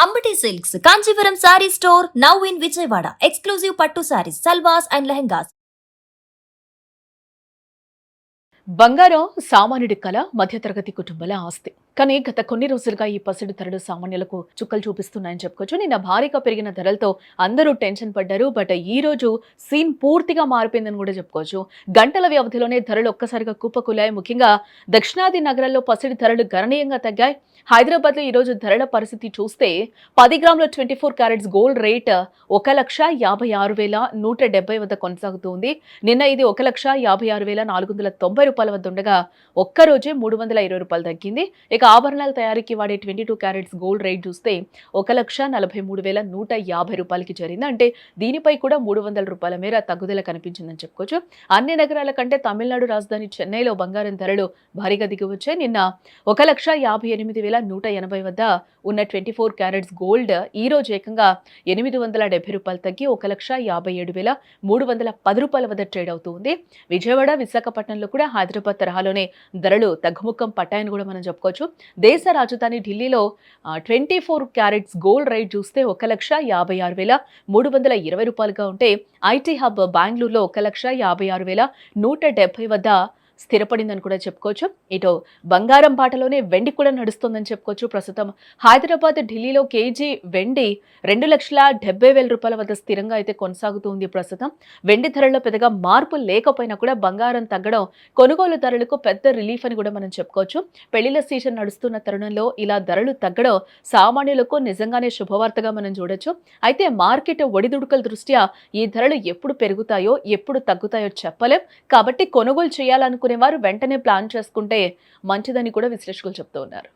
Ambati silks Kanchipuram sari store now in Vijayawada. Exclusive పట్టు saris, సల్వాస్ and lehengas. బంగారం సామాన్యుడి కళ, మధ్యతరగతి కుటుంబాల ఆస్తి. కానీ గత కొన్ని రోజులుగా ఈ పసిడి ధరలు సామాన్యులకు చుక్కలు చూపిస్తున్నాయని చెప్పుకోవచ్చు. నిన్న భారీగా పెరిగిన ధరలతో అందరూ టెన్షన్ పడ్డారు. బట్ ఈ రోజు సీన్ పూర్తిగా మారిపోయిందని కూడా చెప్పుకోవచ్చు. గంటల వ్యవధిలోనే ధరలు ఒక్కసారిగా కుప్పకూలాయి. ముఖ్యంగా దక్షిణాది నగరాల్లో పసిడి ధరలు గణనీయంగా తగ్గాయి. హైదరాబాద్ లో ఈ రోజు ధరల పరిస్థితి చూస్తే 10 గ్రాముల 24 క్యారెట్స్ గోల్డ్ రేట్ 1,56,170 వద్ద కొనసాగుతుంది. నిన్న ఇది 1,56,490 రూపాయల వద్ద ఉండగా ఒక్కరోజే 320 రూపాయలు తగ్గింది. ఇక ఆభరణాల తయారీకి వాడే 22 క్యారెట్స్ గోల్డ్ రేట్ చూస్తే 1,43,150 రూపాయలకి చేరింది. అంటే దీనిపై కూడా 300 రూపాయల మేర తగ్గుదల కనిపించిందని చెప్పుకోవచ్చు. అన్ని నగరాల కంటే తమిళనాడు రాజధాని చెన్నైలో బంగారం ధరలు భారీగా దిగివచ్చాయి. నిన్న 1,58,180 వద్ద ఉన్న 24 క్యారెట్స్ గోల్డ్ ఈ రోజు ఏకంగా 870 రూపాయలు తగ్గి 1,57,310 రూపాయల వద్ద ట్రేడ్ అవుతుంది. విజయవాడ, విశాఖపట్నంలో కూడా హైదరాబాద్ తరహాలోనే ధరలు తగ్గుముఖం పట్టాయని కూడా మనం చెప్పుకోవచ్చు. దేశ రాజధాని ఢిల్లీలో 24 క్యారెట్స్ గోల్డ్ రేట్ చూస్తే 1,56,320 రూపాయలుగా ఉంటే ఐటీ హబ్ బెంగళూరులో 1,56,170 వద్ద స్థిరపడిందని కూడా చెప్పుకోవచ్చు. ఇటు బంగారం బాటలోనే వెండి కూడా నడుస్తుందని చెప్పుకోవచ్చు. ప్రస్తుతం హైదరాబాద్, ఢిల్లీలో కేజీ వెండి 2,70,000 రూపాయల వద్ద స్థిరంగా అయితే కొనసాగుతుంది. ప్రస్తుతం వెండి ధరల్లో పెద్దగా మార్పు లేకపోయినా కూడా బంగారం తగ్గడం కొనుగోలుదారులకు పెద్ద రిలీఫ్ అని కూడా మనం చెప్పుకోవచ్చు. పెళ్లిళ్ల సీజన్ నడుస్తున్న తరుణంలో ఇలా ధరలు తగ్గడం సామాన్యులకు నిజంగానే శుభవార్తగా మనం చూడొచ్చు. అయితే మార్కెట్ ఒడిదుడుకుల దృష్ట్యా ఈ ధరలు ఎప్పుడు పెరుగుతాయో ఎప్పుడు తగ్గుతాయో చెప్పలేం. కాబట్టి కొనుగోలు చేయాలనుకునే వారు వెంటనే ప్లాన్ చేసుకుంటే మంచిదని కూడా విశ్లేషకులు చెప్తూ ఉన్నారు.